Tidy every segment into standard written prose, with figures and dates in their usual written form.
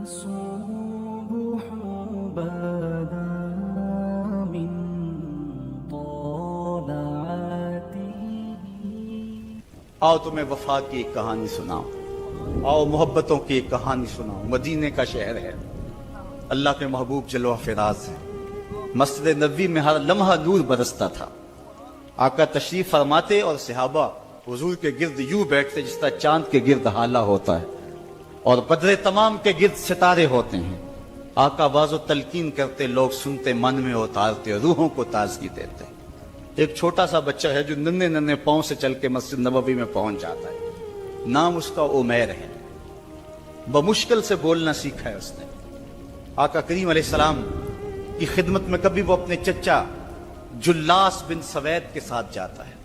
الصبح بدا من طلعته. آؤ تمہیں وفا کی ایک کہانی سناؤں، آؤ محبتوں کی ایک کہانی سناؤں. مدینے کا شہر ہے، اللہ کے محبوب جلوہ فراز ہے. مسجد نبوی میں ہر لمحہ نور برستا تھا. آقا تشریف فرماتے اور صحابہ حضور کے گرد یوں بیٹھتے جس طرح چاند کے گرد ہالہ ہوتا ہے اور بدر تمام کے گرد ستارے ہوتے ہیں. آقا واز و تلقین کرتے، لوگ سنتے، من میں اتارتے، روحوں کو تازگی دیتے. ایک چھوٹا سا بچہ ہے جو ننھے ننھے پاؤں سے چل کے مسجد نبوی میں پہنچ جاتا ہے. نام اس کا عمیر ہے. بمشکل سے بولنا سیکھا ہے اس نے. آقا کریم علیہ السلام کی خدمت میں کبھی وہ اپنے چچا جلاس بن سوید کے ساتھ جاتا ہے،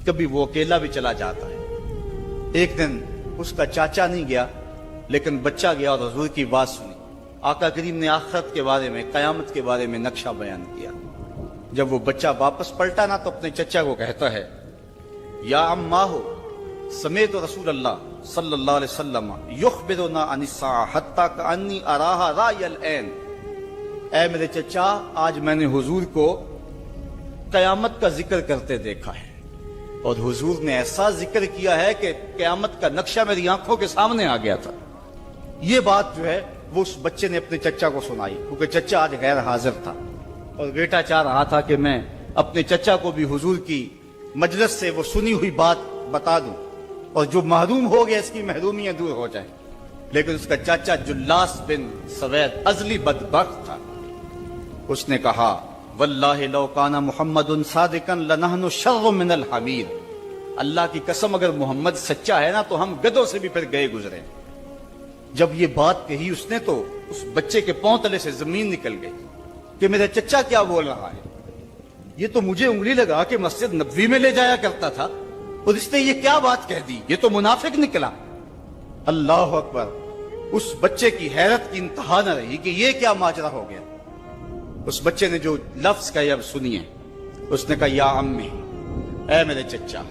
کبھی وہ اکیلا بھی چلا جاتا ہے. ایک دن اس کا چاچا نہیں گیا لیکن بچہ گیا اور حضور کی بات سنی. آقا کریم نے آخرت کے بارے میں، قیامت کے بارے میں نقشہ بیان کیا. جب وہ بچہ واپس پلٹا نا تو اپنے چچا کو کہتا ہے، یا اماہو سمیت رسول اللہ صلی اللہ علیہ وسلم یخبرنا عن الساعہ حتی کانی اراہا رای العین. اے میرے چچا، آج میں نے حضور کو قیامت کا ذکر کرتے دیکھا ہے اور حضور نے ایسا ذکر کیا ہے کہ قیامت کا نقشہ میری آنکھوں کے سامنے آ گیا تھا. یہ بات جو ہے وہ اس بچے نے اپنے چچا کو سنائی، کیونکہ چچا آج غیر حاضر تھا اور بیٹا چاہ رہا تھا کہ میں اپنے چچا کو بھی حضور کی مجلس سے وہ سنی ہوئی بات بتا دوں اور جو محروم ہو گیا اس کی محرومیاں دور ہو جائیں. لیکن اس کا چاچا جلاس بن سوید ازلی بدبخت تھا. اس نے کہا، واللہ لو کان محمد صادقا لنحن شر من الحمیر. اللہ کی قسم اگر محمد سچا ہے نا تو ہم گدھوں سے بھی پھر گئے گزرے. جب یہ بات کہی اس نے تو اس بچے کے پاؤں تلے سے زمین نکل گئی کہ میرا چچا کیا بول رہا ہے. یہ تو مجھے انگلی لگا کہ مسجد نبوی میں لے جایا کرتا تھا اور اس نے یہ کیا بات کہہ دی، یہ تو منافق نکلا. اللہ اکبر. اس بچے کی حیرت کی انتہا نہ رہی کہ یہ کیا ماجرا ہو گیا. اس بچے نے جو لفظ کہے اب سنیے. اس نے کہا، یا امی، اے میرے چچا،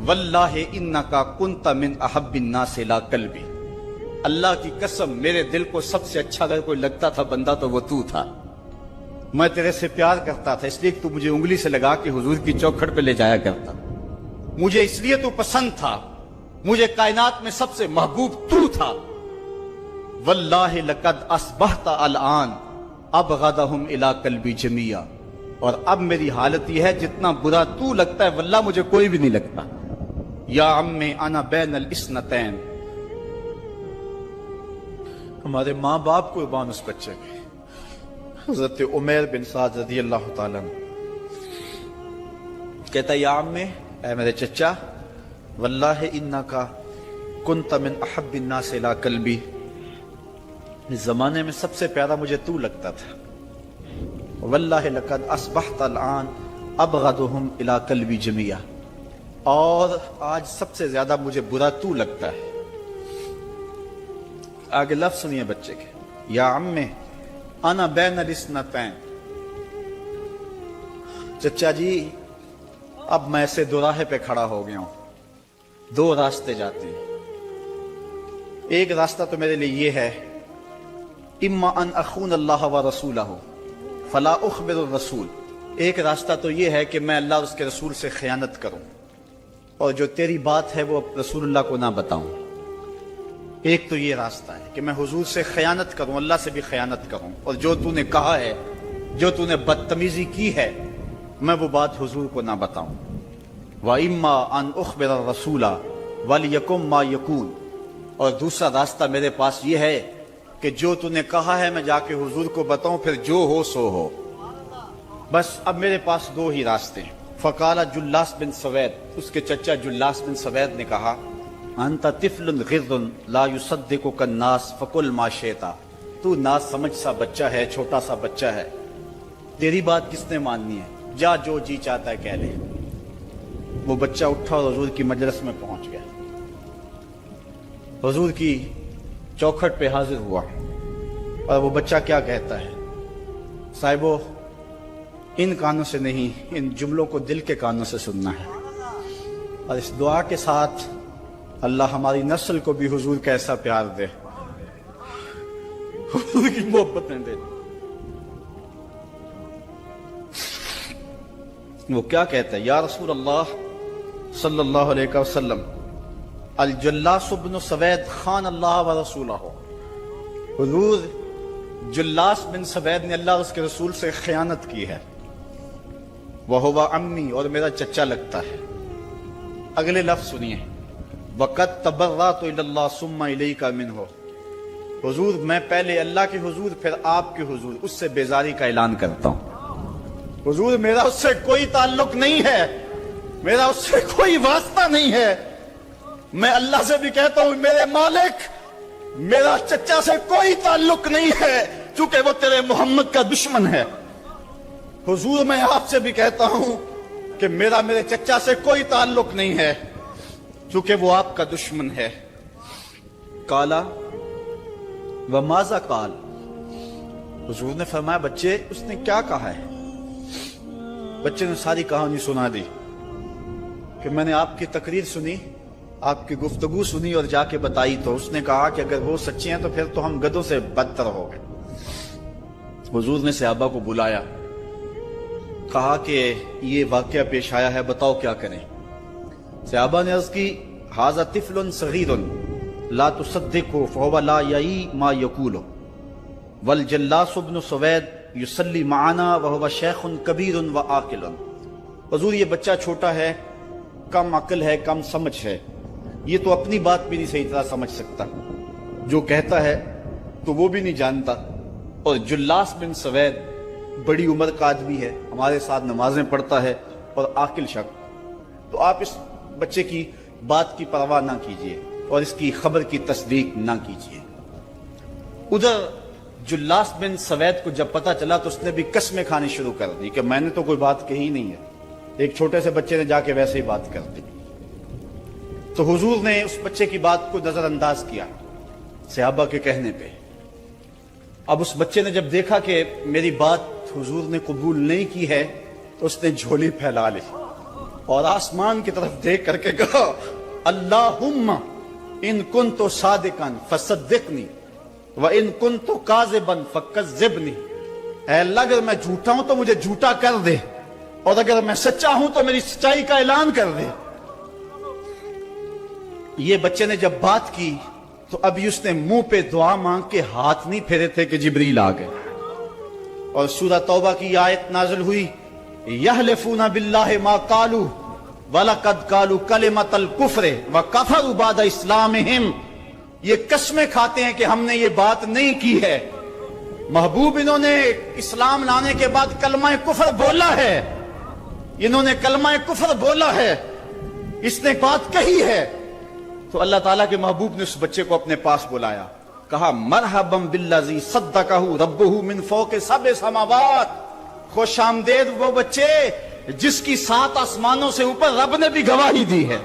واللہ انکا کنت من احب الناس الی قلبی. اللہ کی قسم میرے دل کو سب سے اچھا اگر کوئی لگتا تھا بندہ تو وہ تو تھا. میں تیرے سے پیار کرتا تھا اس لیے کہ تو مجھے انگلی سے لگا کے حضور کی چوکھٹ پہ لے جایا کرتا. مجھے اس لیے تو پسند تھا، مجھے کائنات میں سب سے محبوب تو تھا. واللہ لقد اصبحت الان ابغضهم الی قلبی جمیعا. اور اب میری حالت یہ ہے جتنا برا تو لگتا ہے واللہ مجھے کوئی بھی نہیں لگتا. یا عمی انا بین الاثنتین. ہمارے ماں باپ قربان اس بچے کے. حضرت عمیر بن سعد رضی اللہ تعالیٰ عنہ کہتا ہے، یا عمی، اے میرے چچا، واللہ انکا کنت من احب الناس الی قلبی. اس زمانے میں سب سے پیارا مجھے تو لگتا تھا. واللہ لقد اصبحت الان ابغضهم الی قلبی جمیعا. اور آج سب سے زیادہ مجھے برا تو لگتا ہے. آگے لفظ سنیے بچے کے، یا عمی انا بین الاثنتین. چچا جی، اب میں ایسے دو راہے پہ کھڑا ہو گیا ہوں. دو راستے جاتے ہیں. ایک راستہ تو میرے لیے یہ ہے، اما ان اخون اللہ و رسولہ فلا اخبر الرسول. ایک راستہ تو یہ ہے کہ میں اللہ اور اس کے رسول سے خیانت کروں اور جو تیری بات ہے وہ رسول اللہ کو نہ بتاؤں. ایک تو یہ راستہ ہے کہ میں حضور سے خیانت کروں، اللہ سے بھی خیانت کروں، اور جو تو نے کہا ہے، جو تو نے بدتمیزی کی ہے، میں وہ بات حضور کو نہ بتاؤں. وَإِمَّا أَنْ أُخْبِرَ الرَّسُولَ وَلْيَكُنْ مَا يَكُونُ. اور دوسرا راستہ میرے پاس یہ ہے کہ جو تو نے کہا ہے میں جا کے حضور کو بتاؤں، پھر جو ہو سو ہو. بس اب میرے پاس دو ہی راستے ہیں. فقال جلاس بن سوید. اس کے چچا جلاس بن سوید نے کہا، انت طفل غض لا یصدقک الناس فقل ما شئت. تو ناز سمجھ سا بچہ ہے، چھوٹا سا بچہ ہے، تیری بات کس نے ماننی ہے، جا جو جی چاہتا ہے کہہ لے. وہ بچہ اٹھا اور حضور کی مجلس میں پہنچ گیا. حضور کی چوکھٹ پہ حاضر ہوا اور وہ بچہ کیا کہتا ہے، صاحبو ان کانوں سے نہیں، ان جملوں کو دل کے کانوں سے سننا ہے. اور اس دعا کے ساتھ اللہ ہماری نسل کو بھی حضور کا ایسا پیار دے. حضور کی محبتیں دے. وہ کیا کہتا ہے؟ یا رسول اللہ صلی اللہ علیہ وسلم، الجلاس بن سوید خان اللہ و رسولہ. حضور جلاس بن سوید نے اللہ اور اس کے رسول سے خیانت کی ہے. وہو امی، اور میرا چچا لگتا ہے. اگلے لفظ سنیے، وقد تبرأت الی اللہ ثم الیک منہ. حضور میں پہلے اللہ کے حضور پھر آپ کے حضور اس سے بیزاری کا اعلان کرتا ہوں. حضور میرا اس سے کوئی تعلق نہیں ہے، میرا اس سے کوئی واسطہ نہیں ہے. میں اللہ سے بھی کہتا ہوں میرے مالک، میرا چچا سے کوئی تعلق نہیں ہے چونکہ وہ تیرے محمد کا دشمن ہے. حضور میں آپ سے بھی کہتا ہوں کہ میرے چچا سے کوئی تعلق نہیں ہے چونکہ وہ آپ کا دشمن ہے. کالا وماذا قال، حضور نے فرمایا بچے اس نے کیا کہا ہے؟ بچے نے ساری کہانی سنا دی کہ میں نے آپ کی تقریر سنی، آپ کی گفتگو سنی اور جا کے بتائی تو اس نے کہا کہ اگر وہ سچے ہیں تو پھر تو ہم گدھوں سے بدتر ہو گئے. حضور نے صحابہ کو بلایا، کہا کہ یہ واقعہ پیش آیا ہے، بتاؤ کیا کریں. صحابہ نے عرض کی ھذا طفل صغیر لا تصدقه فهو لا یعی ما یقول والجلاس بن سوید یصلی معنا وهو شیخ کبیر وعاقل. حضور یہ بچہ چھوٹا ہے، کم عقل ہے، کم سمجھ ہے، یہ تو اپنی بات بھی نہیں صحیح طرح سمجھ سکتا، جو کہتا ہے تو وہ بھی نہیں جانتا. اور جلاس بن سوید بڑی عمر کا آدمی ہے، ہمارے ساتھ نمازیں پڑھتا ہے اور عاقل شخص. تو آپ اس بچے کی بات کی پرواہ نہ کیجیے اور اس کی خبر کی تصدیق نہ کیجیے. ادھر جلاس بن سوید کو جب پتا چلا تو اس نے بھی قسمیں کھانی شروع کر دی کہ میں نے تو کوئی بات کہی نہیں ہے. ایک چھوٹے سے بچے نے جا کے ویسے ہی بات کر دی. تو حضور نے اس بچے کی بات کو نظر انداز کیا صحابہ کے کہنے پہ. اب اس بچے نے جب دیکھا کہ میری بات حضور نے قبول نہیں کی ہے تو اس نے جھولی پھیلا لی اور آسمان کی طرف دیکھ کر کے کہا اللہم ان کنت صادقا فصدقنی وان کنت کاذبا فکذبنی. اے اللہ اگر میں جھوٹا ہوں تو مجھے جھوٹا کر دے اور اگر میں سچا ہوں تو میری سچائی کا اعلان کر دے. یہ بچے نے جب بات کی تو ابھی اس نے منہ پہ دعا مانگ کے ہاتھ نہیں پھیرے تھے کہ جبریل آ گئے. اور سورہ توبہ کی آیت نازل ہوئی یحلفون باللہ ما قالوا وَلَقَدْ قَالُوا كَلِمَةَ الْكُفْرِ وَكَفَرُوا بَعْدَ اسْلَامِهِمْ. یہ قسمیں کھاتے ہیں کہ ہم نے یہ بات نہیں کی ہے. محبوب انہوں نے اسلام لانے کے بعد کلمہ کفر بولا ہے، انہوں نے کلمہ کفر بولا ہے، اس نے بات کہی ہے. تو اللہ تعالیٰ کے محبوب نے اس بچے کو اپنے پاس بلایا، کہا مرحبا بالذی صدقہ ربہ من فوق سبع سماوات. خوش آمدید وہ بچے جس کی 7 آسمانوں سے اوپر رب نے بھی گواہی دی ہے،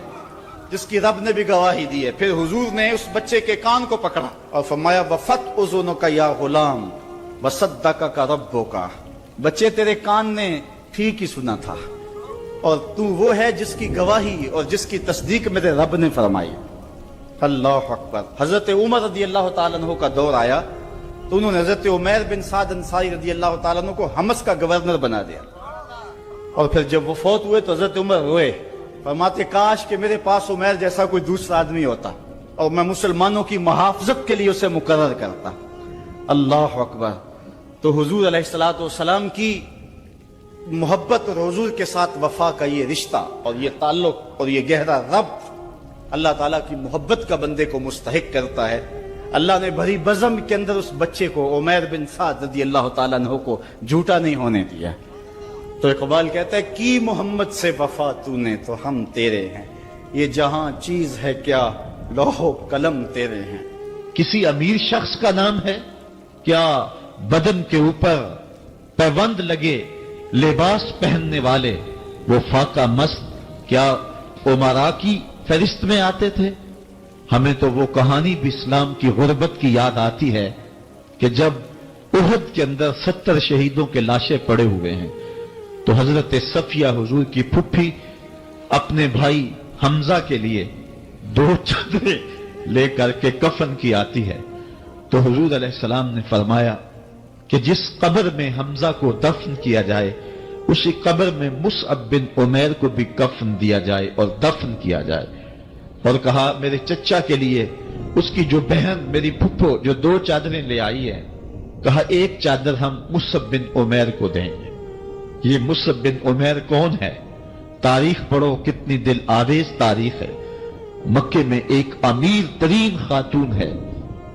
جس کی رب نے بھی گواہی دی ہے. پھر حضور نے اس بچے کے کان کو پکڑا اور فرمایا وفت اذنک یا غلام وصدقک ربک. بچے تیرے کان نے ٹھیک ہی سنا تھا اور تو وہ ہے جس کی گواہی اور جس کی تصدیق میرے رب نے فرمائی. اللہ اکبر. حضرت عمر رضی اللہ تعالیٰ عنہ کا دور آیا تو انہوں نے حضرت عمیر بن سعد انصاری رضی اللہ تعالیٰ عنہ کو حمص کا گورنر بنا دیا. اور پھر جب وہ فوت ہوئے تو حضرت عمر روئے، فرماتے کاش کہ میرے پاس عمیر جیسا کوئی دوسرا آدمی ہوتا اور میں مسلمانوں کی محافظت کے لیے اسے مقرر کرتا. اللہ اکبر. تو حضور علیہ الصلوۃ والسلام کی محبت اور حضور کے ساتھ وفا کا یہ رشتہ اور یہ تعلق اور یہ گہرا ربط اللہ تعالیٰ کی محبت کا بندے کو مستحق کرتا ہے. اللہ نے بھری بزم کے اندر اس بچے کو عمیر بن سعد رضی اللہ تعالیٰ عنہ کو جھوٹا نہیں ہونے دیا. تو اقبال کہتا ہے کی محمد سے وفا تو نے تو ہم تیرے ہیں، یہ جہاں چیز ہے کیا لوح و قلم تیرے ہیں. کسی امیر شخص کا نام ہے کیا بدن کے اوپر پیوند لگے لباس پہننے والے وہ فاقہ مست کیا امراء کی فہرست میں آتے تھے؟ ہمیں تو وہ کہانی بھی اسلام کی غربت کی یاد آتی ہے کہ جب احد کے اندر 70 شہیدوں کے لاشیں پڑے ہوئے ہیں تو حضرت صفیہ حضور کی پھپھی اپنے بھائی حمزہ کے لیے 2 چادریں لے کر کے کفن کی آتی ہے تو حضور علیہ السلام نے فرمایا کہ جس قبر میں حمزہ کو دفن کیا جائے اسی قبر میں مصعب بن عمیر کو بھی کفن دیا جائے اور دفن کیا جائے، اور کہا میرے چچا کے لیے اس کی جو بہن میری پھپھو جو 2 چادریں لے آئی ہے، کہا ایک چادر ہم مصعب بن عمیر کو دیں گے۔ یہ مصعب بن عمیر کون ہے؟ تاریخ پڑھو، کتنی دل آویز تاریخ ہے۔ مکے میں ایک امیر ترین خاتون ہے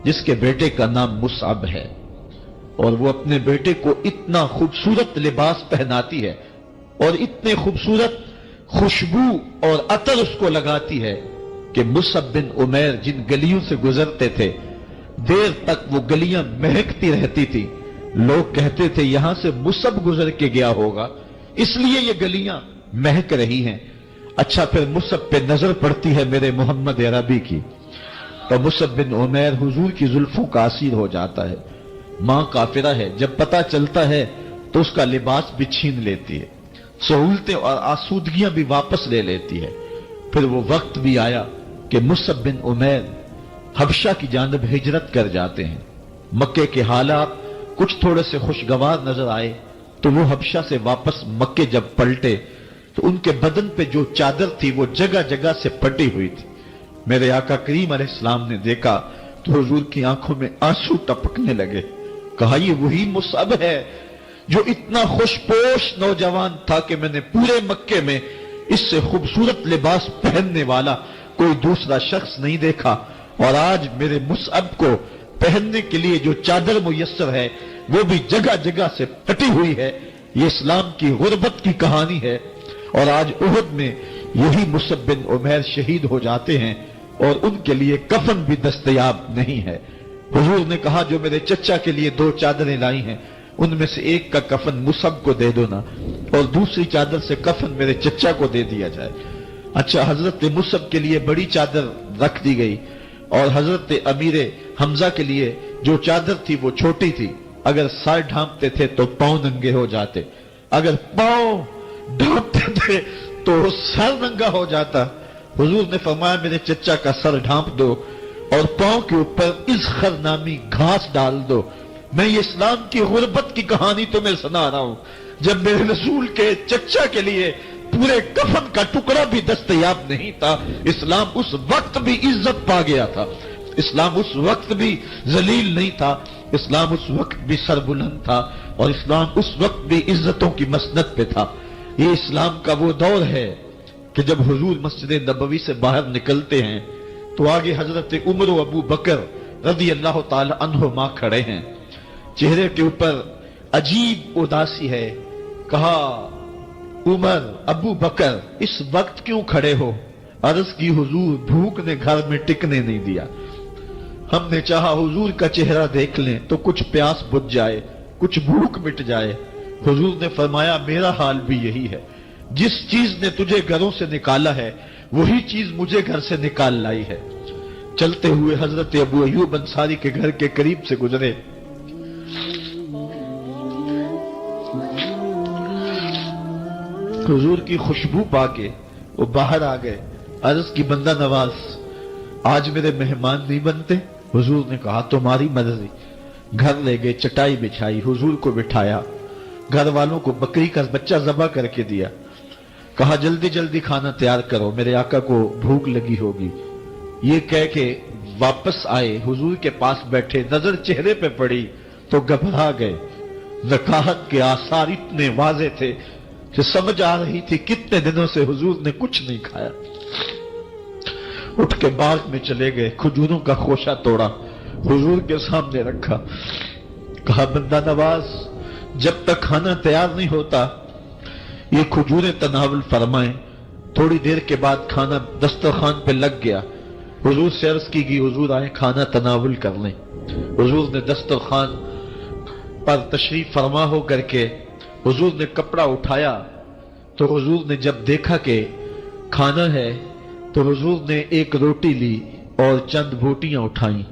جس کے بیٹے کا نام مصعب ہے، اور وہ اپنے بیٹے کو اتنا خوبصورت لباس پہناتی ہے اور اتنے خوبصورت خوشبو اور عطر اس کو لگاتی ہے کہ مصعب بن عمیر جن گلیوں سے گزرتے تھے دیر تک وہ گلیاں مہکتی رہتی تھی۔ لوگ کہتے تھے یہاں سے مصعب گزر کے گیا ہوگا اس لیے یہ گلیاں مہک رہی ہیں۔ اچھا، پھر مصعب پہ نظر پڑتی ہے میرے محمد عربی کی، تو مصعب بن عمیر حضور کی زلفوں کا اسیر ہو جاتا ہے۔ ماں کافرہ ہے، جب پتہ چلتا ہے تو اس کا لباس بھی چھین لیتی ہے، سہولتیں اور آسودگیاں بھی واپس لے لیتی ہے۔ پھر وہ وقت بھی آیا کہ مصعب بن عمیر حبشہ کی جانب ہجرت کر جاتے ہیں۔ مکے کے حالات کچھ تھوڑے سے خوشگوار نظر آئے تو وہ حبشہ سے واپس مکے جب پلٹے تو ان کے بدن پہ جو چادر تھی وہ جگہ جگہ سے پٹی ہوئی تھی۔ میرے آقا کریم علیہ السلام نے دیکھا تو حضور کی آنکھوں میں آنسو ٹپکنے لگے۔ کہا یہ وہی مصعب ہے جو اتنا خوش پوش نوجوان تھا کہ میں نے پورے مکے میں اس سے خوبصورت لباس پہننے والا کوئی دوسرا شخص نہیں دیکھا، اور آج میرے مصعب کو پہننے کے لیے جو چادر میسر ہے وہ بھی جگہ جگہ سے پٹی ہوئی ہے۔ یہ اسلام کی غربت کی کہانی ہے، اور آج احد میں یہی مصعب بن عمیر شہید ہو جاتے ہیں اور ان کے لیے کفن بھی دستیاب نہیں ہے۔ حضور نے کہا جو میرے چچا کے لیے 2 چادریں لائی ہیں ان میں سے ایک کا کفن مصعب کو دے دو نا، اور دوسری چادر سے کفن میرے چچا کو دے دیا جائے۔ اچھا، حضرت مصعب کے لیے بڑی چادر رکھ دی گئی، اور حضرت امیر حمزہ کے لیے جو چادر تھی وہ چھوٹی تھی، اگر سر ڈھانپتے تھے تو پاؤں ننگے ہو جاتے، اگر پاؤں ڈھانپتے تھے تو سر ننگا ہو جاتا۔ حضور نے فرمایا میرے چچا کا سر ڈھانپ دو اور پاؤں کے اوپر اذخر نامی گھاس ڈال دو۔ میں یہ اسلام کی غربت کی کہانی تمہیں سنا رہا ہوں، جب میرے رسول کے چچا کے لیے پورے کفن کا ٹکڑا بھی دستیاب نہیں تھا، اسلام اس وقت بھی عزت پا گیا تھا، اسلام اس وقت بھی ذلیل نہیں تھا، اسلام اس وقت بھی سربلند تھا، اور اسلام اس وقت بھی عزتوں کی مسند پہ تھا۔ یہ اسلام کا وہ دور ہے کہ جب حضور مسجد نبوی سے باہر نکلتے ہیں تو آگے حضرت عمر و ابو بکر رضی اللہ تعالی عنہما کھڑے ہیں، چہرے کے اوپر عجیب اداسی ہے۔ کہا عمر، ابو بکر اس وقت کیوں کھڑے ہو؟ عرض کی حضور بھوک نے گھر میں ٹکنے نہیں دیا، ہم نے چاہا حضور کا چہرہ دیکھ لیں تو کچھ پیاس بجھ جائے، کچھ بھوک مٹ جائے۔ حضور نے فرمایا میرا حال بھی یہی ہے، جس چیز نے تجھے گھروں سے نکالا ہے وہی چیز مجھے گھر سے نکال لائی ہے۔ چلتے ہوئے حضرت ابو ایوب انصاری کے گھر کے قریب سے گزرے، حضور کی خوشبو پا کے وہ باہر آ گئے۔ عرض کی بندہ نواز آج میرے مہمان نہیں بنتے؟ حضور نے کہا تمہاری مرضی۔ گھر لے گئے، چٹائی بچھائی، حضور کو بٹھایا، گھر والوں کو بکری کا بچہ ذبح کر کے دیا، کہا جلدی جلدی کھانا تیار کرو، میرے آقا کو بھوک لگی ہوگی۔ یہ کہہ کے واپس آئے، حضور کے پاس بیٹھے، نظر چہرے پہ پڑی تو گھبرا گئے۔ نکاحت کے آثار اتنے واضح تھے کہ سمجھ آ رہی تھی کتنے دنوں سے حضور نے کچھ نہیں کھایا۔ اٹھ کے باغ میں چلے گئے، کھجوروں کا خوشہ توڑا، حضور کے سامنے رکھا، کہا بندہ نواز جب تک کھانا تیار نہیں ہوتا یہ کھجوریں تناول فرمائیں۔ تھوڑی دیر کے بعد کھانا دسترخوان پہ لگ گیا، حضور سے عرض کی گئی حضور آئے کھانا تناول کر لیں۔ حضور نے دسترخوان پر تشریف فرما ہو کر کے حضور نے کپڑا اٹھایا تو حضور نے جب دیکھا کہ کھانا ہے تو حضور نے ایک روٹی لی اور چند بوٹیاں اٹھائیں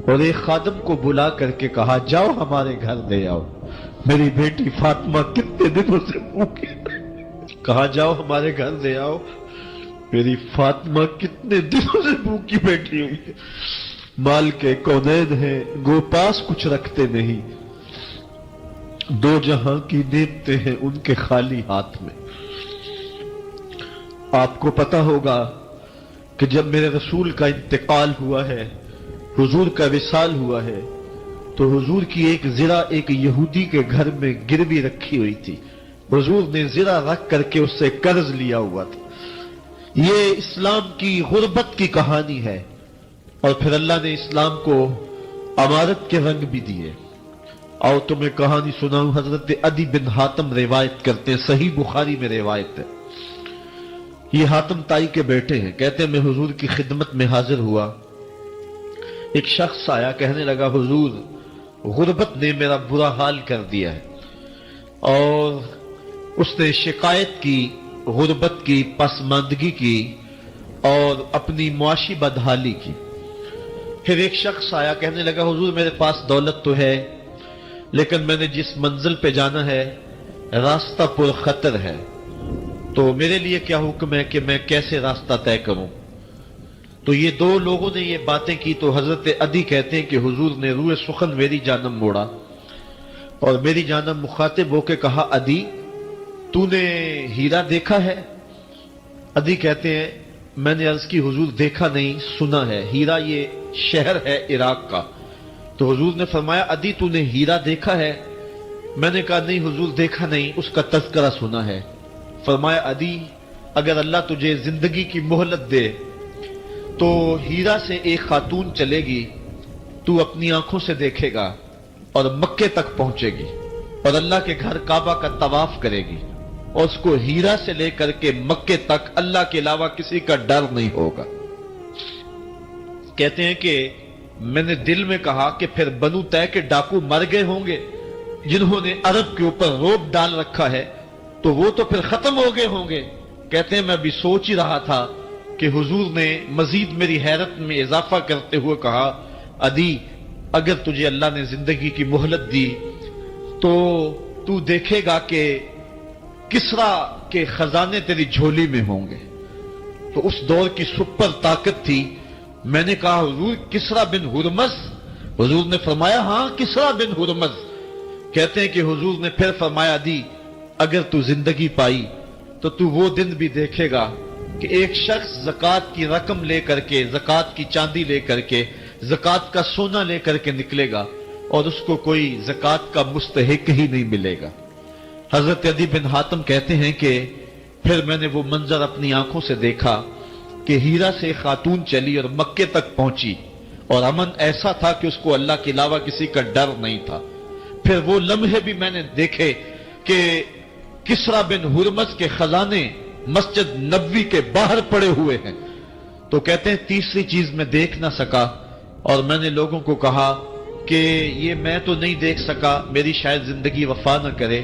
اور ایک خادم کو بلا کر کے کہا جاؤ ہمارے گھر دے آؤ، میری بیٹی فاطمہ کتنے دنوں سے بھوکی، کہا جاؤ ہمارے گھر دے آؤ، میری فاطمہ کتنے دنوں سے بھوکی بیٹھی ہوئی ہے۔ مال کے کونین ہیں گو پاس کچھ رکھتے نہیں، دو جہاں کی نعمتیں ہیں ان کے خالی ہاتھ میں۔ آپ کو پتا ہوگا کہ جب میرے رسول کا انتقال ہوا ہے، حضور کا وصال ہوا ہے، تو حضور کی ایک زرہ ایک یہودی کے گھر میں گروی رکھی ہوئی تھی۔ حضور نے زرہ رکھ کر کے اس سے قرض لیا ہوا تھا۔ یہ اسلام کی غربت کی کہانی ہے، اور پھر اللہ نے اسلام کو امارت کے رنگ بھی دیے۔ اور تمہیں کہانی سناؤں، حضرت عدی بن حاتم روایت کرتے ہیں، صحیح بخاری میں روایت ہے۔ یہ حاتم تائی کے بیٹے ہیں، کہتے ہیں میں حضور کی خدمت میں حاضر ہوا، ایک شخص آیا، کہنے لگا حضور غربت نے میرا برا حال کر دیا ہے، اور اس نے شکایت کی غربت کی، پسماندگی کی اور اپنی معاشی بدحالی کی۔ پھر ایک شخص آیا، کہنے لگا حضور میرے پاس دولت تو ہے، لیکن میں نے جس منزل پہ جانا ہے راستہ پر خطر ہے، تو میرے لیے کیا حکم ہے کہ میں کیسے راستہ طے کروں؟ تو یہ دو لوگوں نے یہ باتیں کی، تو حضرت عدی کہتے ہیں کہ حضور نے روئے سخن میری جانب موڑا اور میری جانب مخاطب ہو کے کہا عدی تو نے ہیرا دیکھا ہے؟ عدی کہتے ہیں میں نے عرض کی حضور دیکھا نہیں، سنا ہے، ہیرا یہ شہر ہے عراق کا۔ تو حضور نے فرمایا عدی تو نے ہیرا دیکھا ہے؟ میں نے کہا نہیں حضور دیکھا نہیں، اس کا تذکرہ سنا ہے۔ فرمایا عدی اگر اللہ تجھے زندگی کی مہلت دے تو ہیرا سے ایک خاتون چلے گی، تو اپنی آنکھوں سے دیکھے گا اور مکے تک پہنچے گی اور اللہ کے گھر کعبہ کا طواف کرے گی، اور اس کو ہیرا سے لے کر کے مکے تک اللہ کے علاوہ کسی کا ڈر نہیں ہوگا۔ کہتے ہیں کہ میں نے دل میں کہا کہ پھر بنو طے کے ڈاکو مر گئے ہوں گے جنہوں نے عرب کے اوپر روب ڈال رکھا ہے، تو وہ تو پھر ختم ہو گئے ہوں گے۔ کہتے ہیں میں بھی سوچ ہی رہا تھا کہ حضور نے مزید میری حیرت میں اضافہ کرتے ہوئے کہا عدی اگر تجھے اللہ نے زندگی کی مہلت دی تو تو دیکھے گا کہ کسرا کے خزانے تیری جھولی میں ہوں گے۔ تو اس دور کی سپر طاقت تھی۔ میں نے کہا حضور کسرا بن ہرمز؟ حضور نے فرمایا ہاں کسرا بن ہرمز۔ کہتے ہیں کہ حضور نے پھر فرمایا عدی اگر تو زندگی پائی تو تو وہ دن بھی دیکھے گا کہ ایک شخص زکوٰۃ کی رقم لے کر کے، زکوٰۃ کی چاندی لے کر کے، زکوٰۃ کا سونا لے کر کے نکلے گا اور اس کو کوئی زکوٰۃ کا مستحق ہی نہیں ملے گا۔ حضرت عدی بن حاتم کہتے ہیں کہ پھر میں نے وہ منظر اپنی آنکھوں سے دیکھا کہ ہیرا سے خاتون چلی اور مکے تک پہنچی، اور امن ایسا تھا کہ اس کو اللہ کے علاوہ کسی کا ڈر نہیں تھا۔ پھر وہ لمحے بھی میں نے دیکھے کہ کسرا بن ہرمز کے خزانے مسجد نبوی کے باہر پڑے ہوئے ہیں۔ تو کہتے ہیں تیسری چیز میں دیکھ نہ سکا، اور میں نے لوگوں کو کہا کہ یہ میں تو نہیں دیکھ سکا، میری شاید زندگی وفا نہ کرے،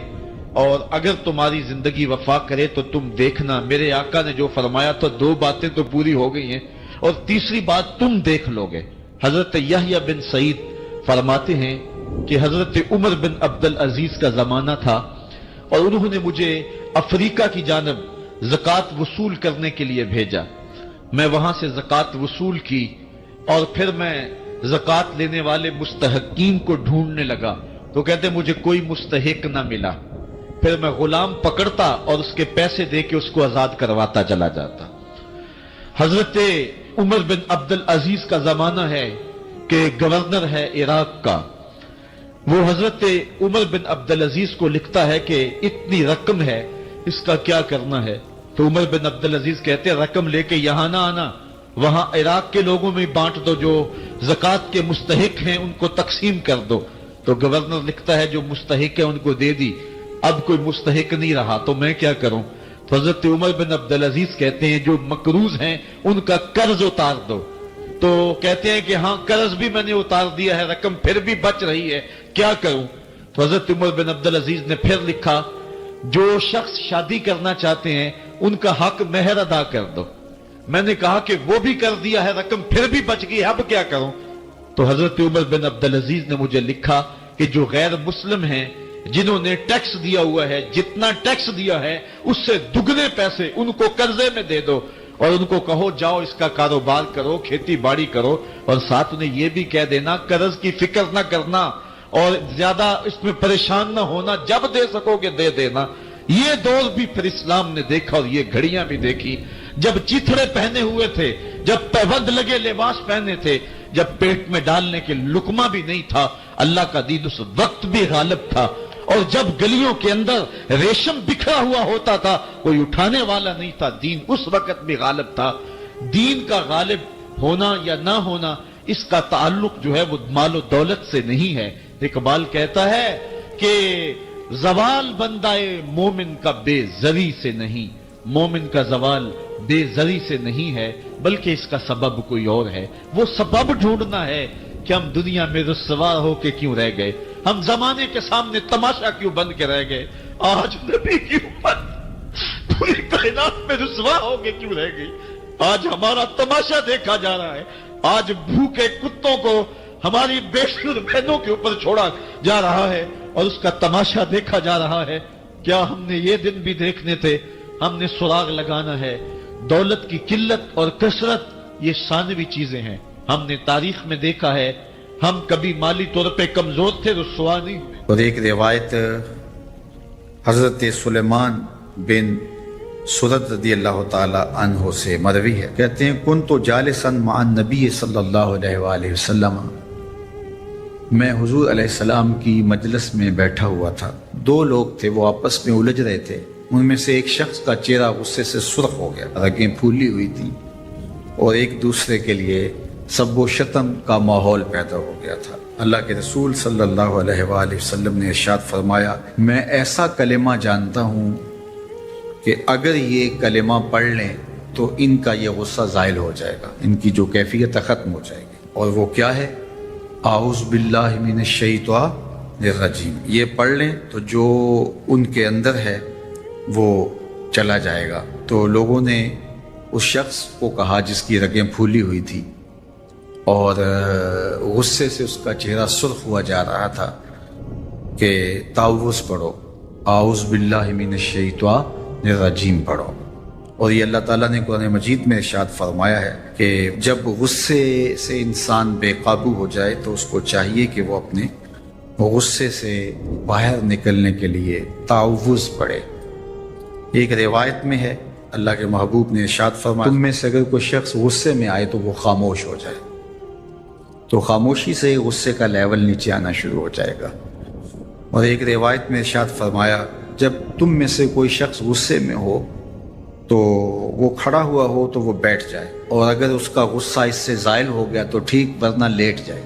اور اگر تمہاری زندگی وفا کرے تو تم دیکھنا میرے آقا نے جو فرمایا تو دو باتیں تو پوری ہو گئی ہیں، اور تیسری بات تم دیکھ لو گے۔ حضرت یحییٰ بن سعید فرماتے ہیں کہ حضرت عمر بن عبدالعزیز کا زمانہ تھا، اور انہوں نے مجھے افریقہ کی جانب زکوٰۃ وصول کرنے کے لیے بھیجا۔ میں وہاں سے زکوٰۃ وصول کی، اور پھر میں زکوٰۃ لینے والے مستحقین کو ڈھونڈنے لگا، تو کہتے مجھے کوئی مستحق نہ ملا۔ پھر میں غلام پکڑتا اور اس کے پیسے دے کے اس کو آزاد کرواتا چلا جاتا۔ حضرت عمر بن عبدالعزیز کا زمانہ ہے کہ گورنر ہے عراق کا، وہ حضرت عمر بن عبدالعزیز کو لکھتا ہے کہ اتنی رقم ہے، اس کا کیا کرنا ہے؟ تو عمر بن عبدالعزیز کہتے ہیں رقم لے کے یہاں نہ آنا، وہاں عراق کے لوگوں میں بانٹ دو، جو زکوٰۃ کے مستحق ہیں ان کو تقسیم کر دو۔ تو گورنر لکھتا ہے جو مستحق ہے ان کو دے دی، اب کوئی مستحق نہیں رہا تو میں کیا کروں؟ تو حضرت عمر بن عبدالعزیز کہتے ہیں جو مقروض ہیں ان کا قرض اتار دو۔ تو کہتے ہیں کہ ہاں قرض بھی میں نے اتار دیا ہے، رقم پھر بھی بچ رہی ہے، کیا کروں؟ تو حضرت عمر بن عبدالعزیز نے پھر لکھا جو شخص شادی کرنا چاہتے ہیں ان کا حق مہر ادا کر دو۔ میں نے کہا کہ وہ بھی کر دیا ہے، رقم پھر بھی بچ گئی، اب کیا کروں؟ تو حضرت عمر بن عبدالعزیز نے مجھے لکھا کہ جو غیر مسلم ہیں جنہوں نے ٹیکس دیا ہوا ہے، جتنا ٹیکس دیا ہے اس سے دگنے پیسے ان کو قرضے میں دے دو، اور ان کو کہو جاؤ اس کا کاروبار کرو، کھیتی باڑی کرو، اور ساتھ انہیں یہ بھی کہہ دینا قرض کی فکر نہ کرنا اور زیادہ اس میں پریشان نہ ہونا، جب دے سکو گے دے دینا۔ یہ دور بھی پھر اسلام نے دیکھا اور یہ گھڑیاں بھی دیکھی، جب چیتھڑے پہنے ہوئے تھے، جب پیوند لگے لباس پہنے تھے، جب پیٹ میں ڈالنے کے لقمہ بھی نہیں تھا، اللہ کا دین اس وقت بھی غالب تھا۔ اور جب گلیوں کے اندر ریشم بکھرا ہوا ہوتا تھا، کوئی اٹھانے والا نہیں تھا، دین اس وقت بھی غالب تھا۔ دین کا غالب ہونا یا نہ ہونا، اس کا تعلق جو ہے وہ مال و دولت سے نہیں ہے۔ اقبال کہتا ہے کہ زوال بندہ مومن کا بے زری سے نہیں، مومن کا زوال بے زری سے نہیں ہے، بلکہ اس کا سبب کوئی اور ہے۔ وہ سبب ڈھونڈنا ہے کہ ہم دنیا میں رسوا ہو کے کیوں رہ گئے، ہم زمانے کے سامنے تماشا کیوں بن کے رہ گئے، آج نبی کی امت پوری کائنات میں رسوا ہو کے کیوں رہ گئی، آج ہمارا تماشا دیکھا جا رہا ہے، آج بھوکے کتوں کو ہماری بے شمار بہنوں کے اوپر چھوڑا جا رہا ہے اور اس کا تماشا دیکھا جا رہا ہے۔ کیا ہم نے یہ دن بھی دیکھنے تھے؟ ہم نے سراغ لگانا ہے۔ دولت کی قلت اور کثرت یہ ثانوی چیزیں ہیں۔ ہم نے تاریخ میں دیکھا ہے، ہم کبھی مالی طور پہ کمزور تھے، رسوا نہیں ہوئے۔ اور ایک روایت حضرت سلیمان بن سرد رضی اللہ تعالی عنہ سے مروی ہے، کہتے ہیں کنت جالسا مع النبی صلی اللہ علیہ وآلہ وسلم، میں حضور علیہ السلام کی مجلس میں بیٹھا ہوا تھا، دو لوگ تھے، وہ آپس میں الجھ رہے تھے، ان میں سے ایک شخص کا چہرہ غصے سے سرخ ہو گیا، رگیں پھولی ہوئی تھیں، اور ایک دوسرے کے لیے سب و شتم کا ماحول پیدا ہو گیا تھا۔ اللہ کے رسول صلی اللہ علیہ وآلہ وسلم نے ارشاد فرمایا، میں ایسا کلمہ جانتا ہوں کہ اگر یہ کلمہ پڑھ لیں تو ان کا یہ غصہ زائل ہو جائے گا، ان کی جو کیفیت ختم ہو جائے گی۔ اور وہ کیا ہے؟ اعوذ باللہ من الشیطان الرجیم، یہ پڑھ لیں تو جو ان کے اندر ہے وہ چلا جائے گا۔ تو لوگوں نے اس شخص کو کہا جس کی رگیں پھولی ہوئی تھی اور غصے سے اس کا چہرہ سرخ ہوا جا رہا تھا کہ تعوذ پڑھو، اعوذ باللہ من الشیطان الرجیم پڑھو۔ اور یہ اللہ تعالیٰ نے قرآن مجید میں ارشاد فرمایا ہے کہ جب غصے سے انسان بے قابو ہو جائے تو اس کو چاہیے کہ وہ اپنے غصے سے باہر نکلنے کے لیے تعوذ پڑھے۔ ایک روایت میں ہے اللہ کے محبوب نے ارشاد فرمایا، تم میں سے اگر کوئی شخص غصے میں آئے تو وہ خاموش ہو جائے، تو خاموشی سے غصے کا لیول نیچے آنا شروع ہو جائے گا۔ اور ایک روایت میں ارشاد فرمایا، جب تم میں سے کوئی شخص غصے میں ہو تو وہ کھڑا ہوا ہو تو وہ بیٹھ جائے، اور اگر اس کا غصہ اس سے زائل ہو گیا تو ٹھیک، ورنہ لیٹ جائے۔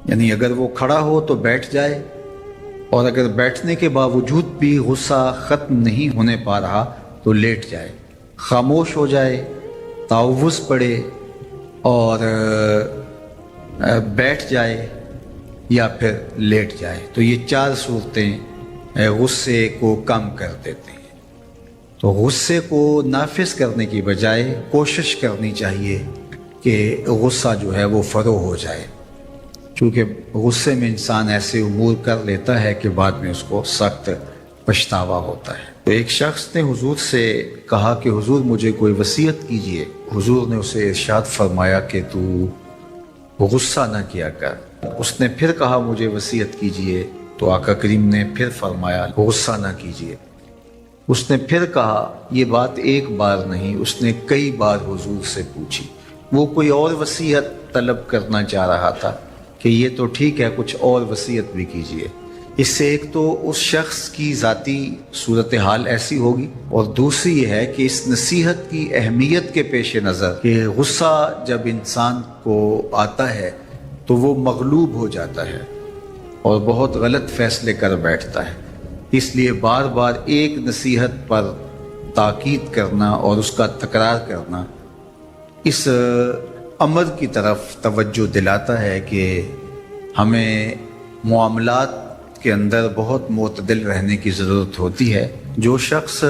یعنی اگر وہ کھڑا ہو تو بیٹھ جائے، اور اگر بیٹھنے کے باوجود بھی غصہ ختم نہیں ہونے پا رہا تو لیٹ جائے، خاموش ہو جائے، تعوذ پڑھے اور بیٹھ جائے یا پھر لیٹ جائے۔ تو یہ چار صورتیں غصے کو کم کر دیتے ہیں۔ تو غصے کو نافذ کرنے کی بجائے کوشش کرنی چاہیے کہ غصہ جو ہے وہ فروغ ہو جائے، چونکہ غصے میں انسان ایسے امور کر لیتا ہے کہ بعد میں اس کو سخت پچھتاوا ہوتا ہے۔ تو ایک شخص نے حضور سے کہا کہ حضور مجھے کوئی وصیت کیجئے۔ حضور نے اسے ارشاد فرمایا کہ تو غصہ نہ کیا کر۔ اس نے پھر کہا مجھے وصیت کیجئے، تو آقا کریم نے پھر فرمایا غصہ نہ کیجئے۔ اس نے پھر کہا، یہ بات ایک بار نہیں، اس نے کئی بار حضور سے پوچھی۔ وہ کوئی اور وصیت طلب کرنا چاہ رہا تھا کہ یہ تو ٹھیک ہے، کچھ اور وصیت بھی کیجئے۔ اس سے ایک تو اس شخص کی ذاتی صورتحال ایسی ہوگی، اور دوسری یہ ہے کہ اس نصیحت کی اہمیت کے پیش نظر کہ غصہ جب انسان کو آتا ہے تو وہ مغلوب ہو جاتا ہے اور بہت غلط فیصلے کر بیٹھتا ہے، اس لیے بار بار ایک نصیحت پر تاکید کرنا اور اس کا تکرار کرنا اس امر کی طرف توجہ دلاتا ہے کہ ہمیں معاملات کے اندر بہت معتدل رہنے کی ضرورت ہوتی ہے۔ جو شخص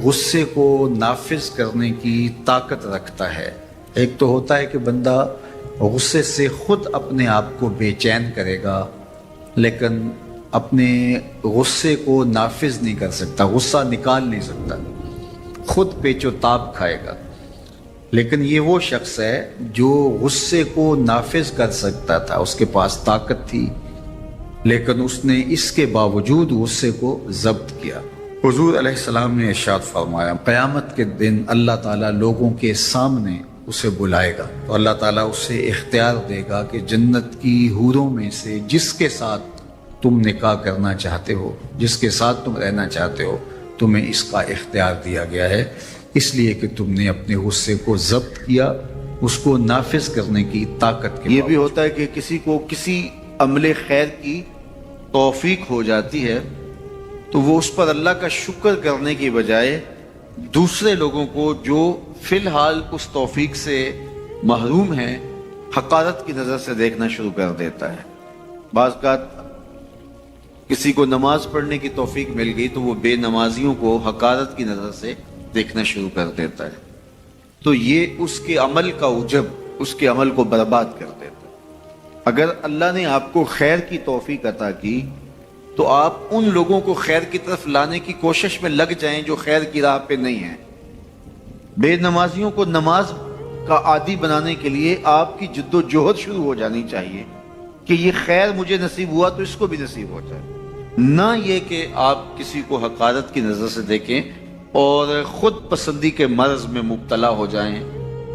غصے کو نافذ کرنے کی طاقت رکھتا ہے، ایک تو ہوتا ہے کہ بندہ غصے سے خود اپنے آپ کو بے چین کرے گا، لیکن اپنے غصے کو نافذ نہیں کر سکتا، غصہ نکال نہیں سکتا۔ خود پیچ و تاب کھائے گا، لیکن یہ وہ شخص ہے جو غصے کو نافذ کر سکتا تھا، اس کے پاس طاقت تھی، لیکن اس نے اس کے باوجود غصے کو ضبط کیا۔ حضور علیہ السلام نے ارشاد فرمایا قیامت کے دن اللہ تعالیٰ لوگوں کے سامنے اسے بلائے گا تو اللہ تعالیٰ اسے اختیار دے گا کہ جنت کی حوروں میں سے جس کے ساتھ تم نکاح کرنا چاہتے ہو، جس کے ساتھ تم رہنا چاہتے ہو، تمہیں اس کا اختیار دیا گیا ہے، اس لیے کہ تم نے اپنے غصے کو ضبط کیا، اس کو نافذ کرنے کی طاقت کی۔ یہ بھی ہوتا ہے کہ کسی کو کسی عمل خیر کی توفیق ہو جاتی ہے تو وہ اس پر اللہ کا شکر کرنے کی بجائے دوسرے لوگوں کو جو فی الحال اس توفیق سے محروم ہیں حقارت کی نظر سے دیکھنا شروع کر دیتا ہے۔ بعض اوقات کسی کو نماز پڑھنے کی توفیق مل گئی تو وہ بے نمازیوں کو حقارت کی نظر سے دیکھنا شروع کر دیتا ہے، تو یہ اس کے عمل کا عجب اس کے عمل کو برباد کر دیتا ہے۔ اگر اللہ نے آپ کو خیر کی توفیق عطا کی تو آپ ان لوگوں کو خیر کی طرف لانے کی کوشش میں لگ جائیں جو خیر کی راہ پہ نہیں ہیں۔ بے نمازیوں کو نماز کا عادی بنانے کے لیے آپ کی جد و جہد شروع ہو جانی چاہیے کہ یہ خیر مجھے نصیب ہوا تو اس کو بھی نصیب ہو جائے، نہ یہ کہ آپ کسی کو حقارت کی نظر سے دیکھیں اور خود پسندی کے مرض میں مبتلا ہو جائیں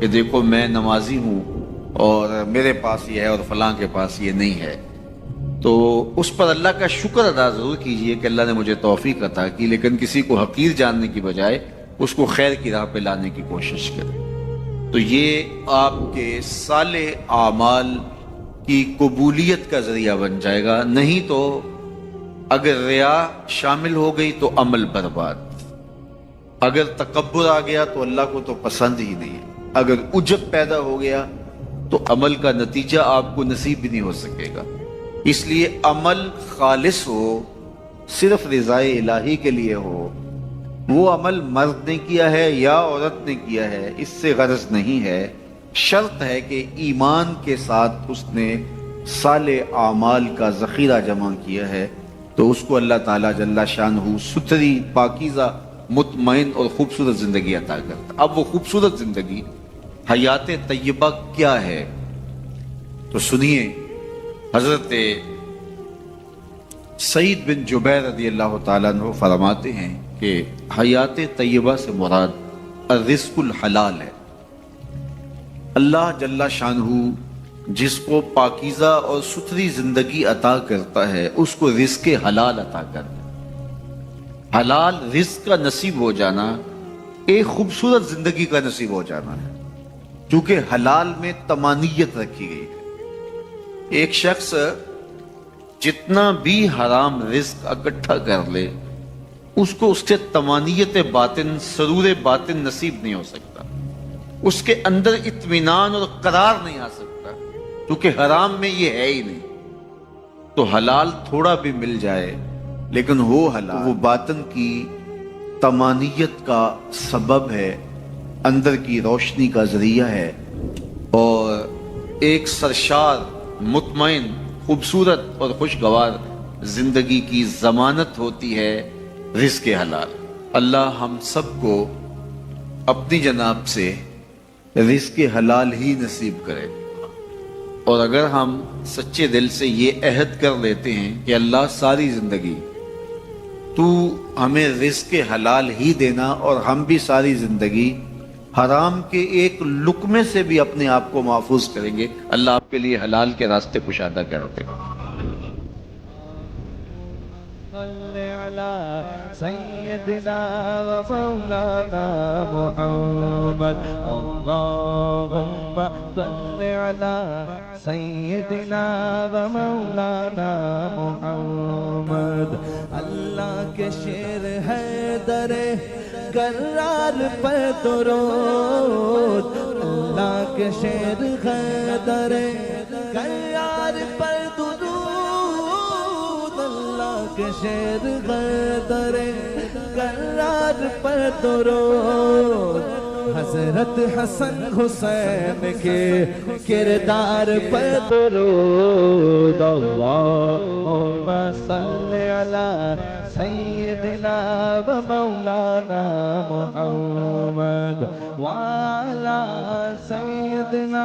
کہ دیکھو میں نمازی ہوں اور میرے پاس یہ ہے اور فلاں کے پاس یہ نہیں ہے۔ تو اس پر اللہ کا شکر ادا ضرور کیجئے کہ اللہ نے مجھے توفیق عطا کی، لیکن کسی کو حقیر جاننے کی بجائے اس کو خیر کی راہ پہ لانے کی کوشش کریں، تو یہ آپ کے صالح اعمال کی قبولیت کا ذریعہ بن جائے گا۔ نہیں تو اگر ریا شامل ہو گئی تو عمل برباد، اگر تکبر آ گیا تو اللہ کو تو پسند ہی نہیں ہے، اگر عجب پیدا ہو گیا تو عمل کا نتیجہ آپ کو نصیب بھی نہیں ہو سکے گا۔ اس لیے عمل خالص ہو، صرف رضائے الہی کے لیے ہو، وہ عمل مرد نے کیا ہے یا عورت نے کیا ہے اس سے غرض نہیں ہے، شرط ہے کہ ایمان کے ساتھ اس نے صالح اعمال کا ذخیرہ جمع کیا ہے تو اس کو اللہ تعالیٰ جل شانہ ستھری، پاکیزہ، مطمئن اور خوبصورت زندگی عطا کرتا۔ اب وہ خوبصورت زندگی حیات طیبہ کیا ہے تو سنیے، حضرت سعید بن جبیر رضی اللہ تعالیٰ عنہ فرماتے ہیں کہ حیات طیبہ سے مراد الرزق الحلال ہے۔ اللہ جل شانہ جس کو پاکیزہ اور ستھری زندگی عطا کرتا ہے اس کو رزق حلال عطا کرتا ہے۔ حلال رزق کا نصیب ہو جانا ایک خوبصورت زندگی کا نصیب ہو جانا ہے، کیونکہ حلال میں طمانیت رکھی گئی ہے۔ ایک شخص جتنا بھی حرام رزق اکٹھا کر لے اس کو اس سے طمانیت باطن، سرور باطن نصیب نہیں ہو سکتا، اس کے اندر اطمینان اور قرار نہیں آ سکتا، کیونکہ حرام میں یہ ہے ہی نہیں۔ تو حلال تھوڑا بھی مل جائے لیکن وہ حلال وہ باطن کی طمانیت کا سبب ہے، اندر کی روشنی کا ذریعہ ہے، اور ایک سرشار، مطمئن، خوبصورت اور خوشگوار زندگی کی ضمانت ہوتی ہے رزق حلال۔ اللہ ہم سب کو اپنی جناب سے رزق حلال ہی نصیب کرے، اور اگر ہم سچے دل سے یہ عہد کر لیتے ہیں کہ اللہ ساری زندگی تو ہمیں رزق حلال ہی دینا، اور ہم بھی ساری زندگی حرام کے ایک لقمے سے بھی اپنے آپ کو محفوظ کریں گے، اللہ آپ کے لیے حلال کے راستے کشادہ کر دے گا۔ سيدنا ومولانا محمد اللهم صل على سيدنا ومولانا محمد اللہ کے شیر ہے در کرار پر درود اللہ کے شیر ہے در کرار پر کے شیر غدر قرار پر درود حضرت حسن حسین کے کردار پر درود اللہم صلی علی سیدنا و مولانا محمد وعلی سیدنا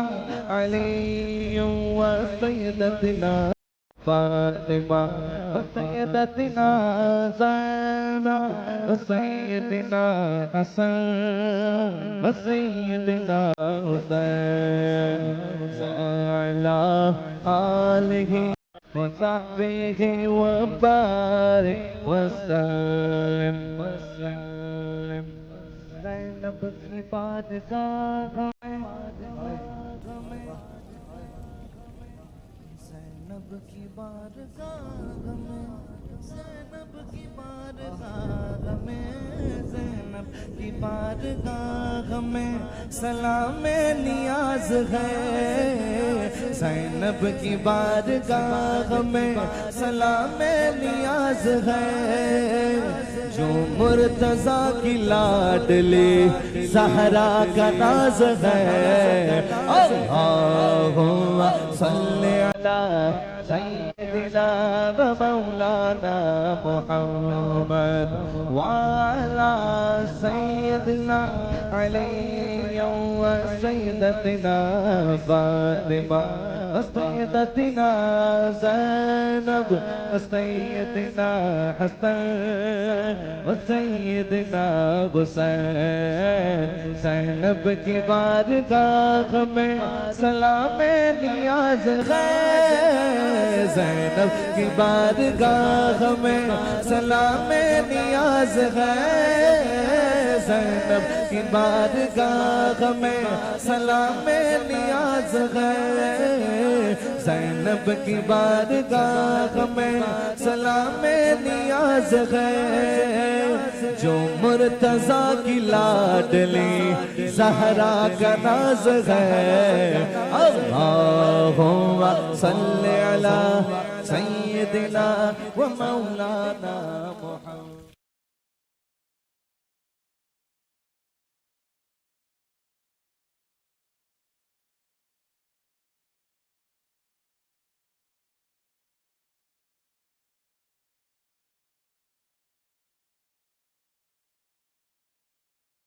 علی و سیدتنا فاطمہ سیدتنا زینب سیدنا حسن سیدنا حسین وعلی آلہ وصحبہ وبارک وسلم زینب کی بارگاہ میں زینب کی بارگاہ میں زینب کی بارگاہ میں زینب کی بارگاہ میں سلام نیاز ہے زینب کی بارگاہ میں سلام نیاز ہے جو مرتضیٰ کی لاڈلی زہرا کا ناز ہے اللہم صلی علی سیدنا و مولانا محمد وعلی سیدنا علی و سیدتنا فاطمہ سیدتنا زینب سیدنا حسن سیدنا حسین زینب کی بارگاہ میں سلام نیاز ہے زینب کی بارگاہ میں سلام نیاز ہے زینب کی بارگاہ میں سلام نیاز ہے زینب کی بارگاہ میں سلام نیاز ہے جو مرتضیٰ کی لاڈلی زہرا کا ناز ہے اللہم صلی علی سیدنا و مولانا محمد